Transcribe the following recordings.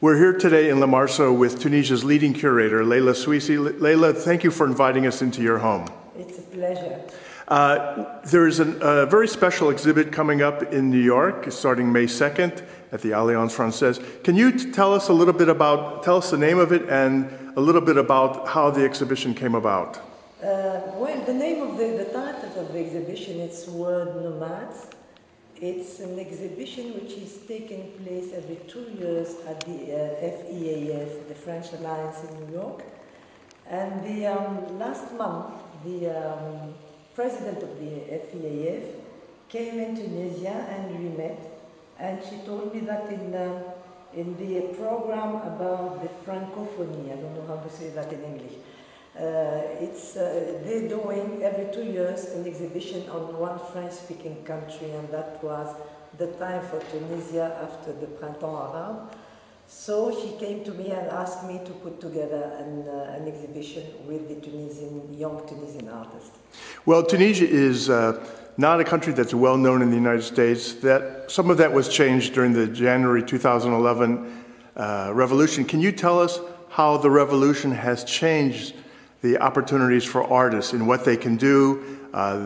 We're here today in Le Marceau with Tunisia's leading curator, Leila Suisi. Leila, thank you for inviting us into your home. It's a pleasure. There's a very special exhibit coming up in New York, starting May 2nd at the Alliance Francaise. Can you tell us tell us the name of it and a little bit about how the exhibition came about? Well, the name of the title of the exhibition is word Nomads. It's an exhibition which is taking place every 2 years at the FEAF, the French Alliance in New York. And last month, the president of the FEAF came in Tunisia and we met. And she told me that in the program about the Francophonie, I don't know how to say that in English, they're doing every 2 years an exhibition on one French-speaking country, and that was the time for Tunisia after the Printemps Arabe. So she came to me and asked me to put together an exhibition with the young Tunisian artists. Well, Tunisia is not a country that's well known in the United States. Some of that was changed during the January 2011 revolution. Can you tell us how the revolution has changed the opportunities for artists in what they can do,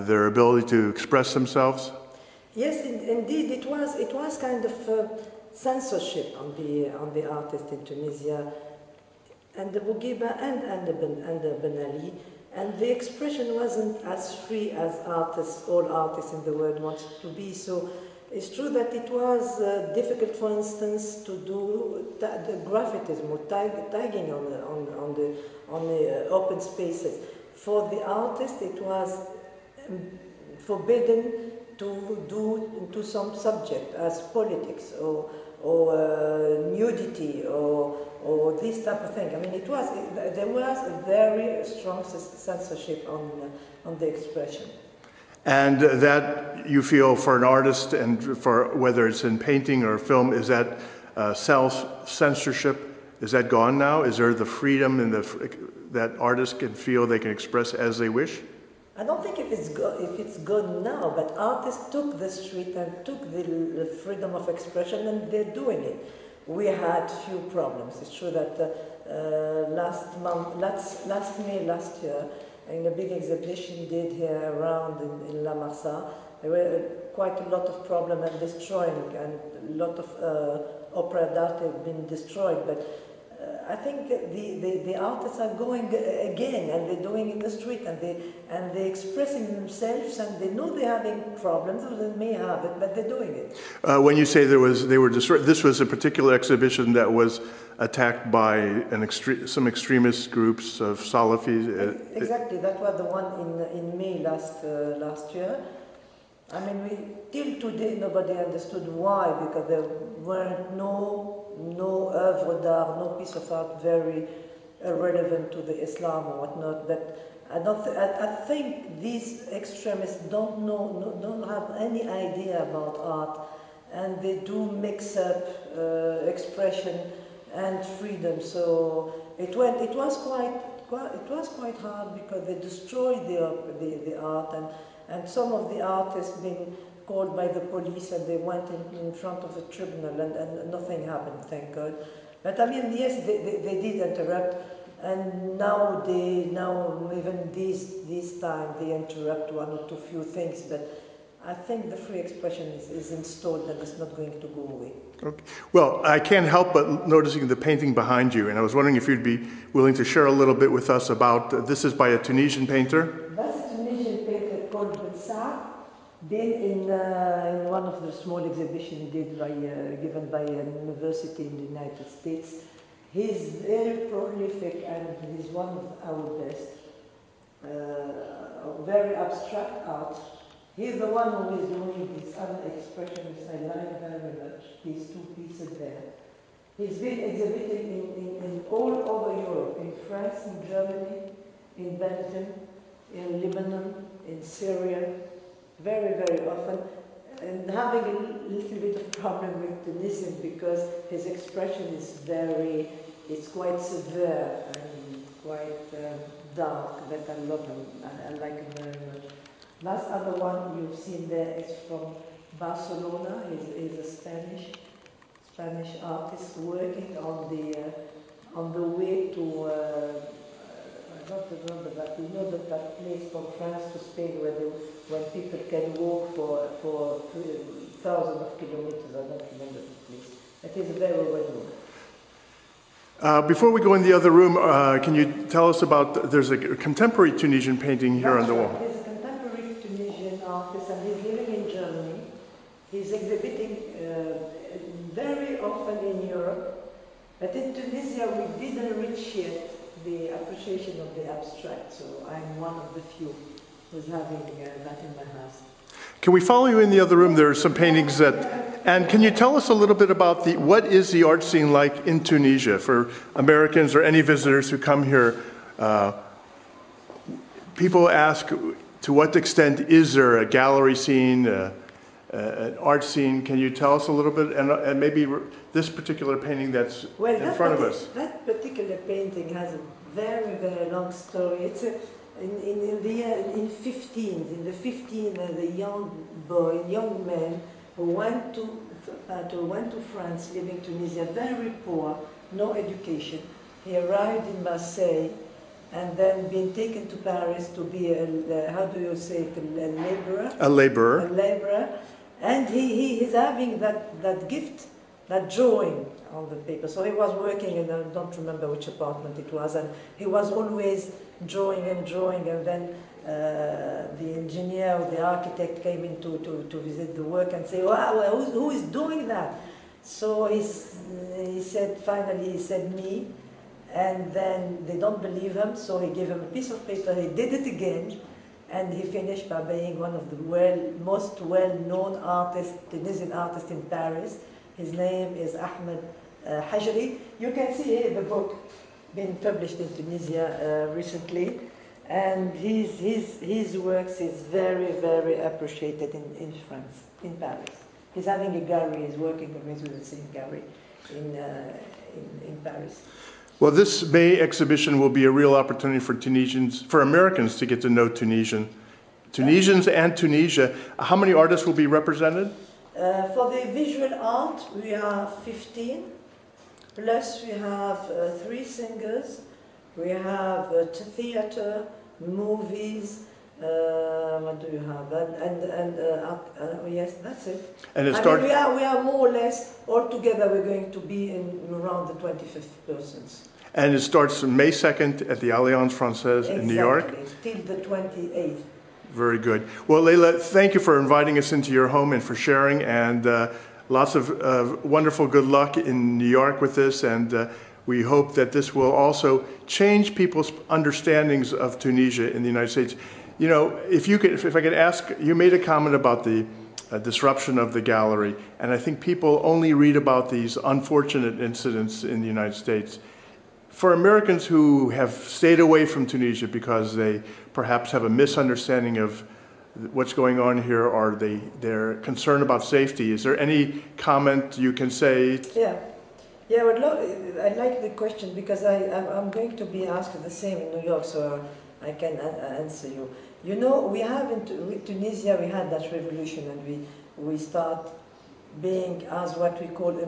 their ability to express themselves? Yes, indeed, it was kind of censorship on the artists in Tunisia, and the Bourguiba and the Ben Ali, and the expression wasn't as free as all artists in the world wanted to be. So it's true that it was difficult, for instance, to do the graffitism or tagging on the open spaces. For the artist, it was forbidden to do into some subject as politics or nudity or this type of thing. I mean, there was a very strong censorship on the expression. And that, you feel, for an artist and for whether it's in painting or film, is that self-censorship, is that gone now? Is there the freedom that artists can feel they can express as they wish? I don't think if it's gone now, but artists took the street and took the freedom of expression, and they're doing it. We had few problems. It's true that last May last year, in a big exhibition did here around in La Marsa, there were quite a lot of problem and destroying, and a lot of opera d'arte have been destroyed. But I think the artists are going again, and they're doing in the street, and they're expressing themselves, and they know they're having problems, or they may have it, but they're doing it. When you say they were destroyed, this was a particular exhibition that was attacked by some extremist groups of Salafis. Exactly, that was the one in May last year. I mean, till today nobody understood why, because there weren't no œuvre d'art, no piece of art very relevant to the Islam or whatnot. But I think these extremists don't have any idea about art, and they do mix up expression and freedom. So it was quite hard, because they destroyed the art, and some of the artists been called by the police, and they went in front of the tribunal, and nothing happened, thank God. But I mean, yes, they did interrupt, and now even this time they interrupt one or two few things, but I think the free expression is installed, and it's not going to go away. Okay. Well, I can't help but noticing the painting behind you, and I was wondering if you'd be willing to share a little bit with us about, this is by a Tunisian painter? That's a Tunisian painter called Bensar, been in one of the small exhibitions given by a university in the United States. He's very prolific, and he's one of our best. Very abstract art. He's the one who is doing this other expressionist I like very much, these two pieces there. He's been exhibiting in all over Europe, in France, in Germany, in Belgium, in Lebanon, in Syria, very, very often, and having a little bit of problem with Tunisian, because his expression is it's quite severe and quite dark, but I love him, I like him very much. Last other one you've seen there is from Barcelona. He's a Spanish Spanish artists working on the way to, I don't remember that, you know that place from France to Spain when people can walk for thousands of kilometers, I don't remember the place. It is very well known. Before we go in the other room, can you tell us about, there's a contemporary Tunisian painting here on the wall. He's a contemporary Tunisian artist and he's living in Germany. He's exhibiting very often in Europe, but in Tunisia we didn't reach yet the appreciation of the abstract, so I'm one of the few who's having that in my house. Can we follow you in the other room? There are some paintings that, and can you tell us a little bit about what is the art scene like in Tunisia for Americans or any visitors who come here? People ask, to what extent is there a gallery scene, an art scene? Can you tell us a little bit, and maybe this particular painting that's in front of us? That particular painting has a very, very long story. It's in the 15s, the young man who went to France, living in Tunisia, very poor, no education. He arrived in Marseille and then been taken to Paris to be how do you say it, a laborer? A laborer. A laborer. And he is having that gift, that drawing on the paper. So he was working in, I don't remember which apartment it was, and he was always drawing, and then the engineer or the architect came in to visit the work and say, wow, who is doing that? So he said, finally he said me, and then they don't believe him, so he gave him a piece of paper, he did it again, and he finished by being one of the most well-known artists, Tunisian artists in Paris. His name is Ahmed Hajri. You can see here the book been published in Tunisia recently, and his works is very, very appreciated in France, in Paris. He's having a gallery, he's working always with the same gallery in Paris. Well, this May exhibition will be a real opportunity for Americans to get to know Tunisians and Tunisia. How many artists will be represented? For the visual art, we are 15, plus we have 3 singers, we have theater, movies, what do you have? Yes, that's it. And we are more or less, all together we're going to be in around the 25 persons. And it starts May 2nd at the Alliance Française in New York. Till the 28th. Very good. Well, Leila, thank you for inviting us into your home and for sharing, and lots of wonderful good luck in New York with this, and we hope that this will also change people's understandings of Tunisia in the United States. You know, if I could ask, you made a comment about the disruption of the gallery, and I think people only read about these unfortunate incidents in the United States. For Americans who have stayed away from Tunisia because they perhaps have a misunderstanding of what's going on here, or they're concerned about safety, is there any comment you can say? Yeah, I like the question because I'm going to be asked the same in New York, so I can answer you. You know, we have in Tunisia, we had that revolution, and we start being as what we call a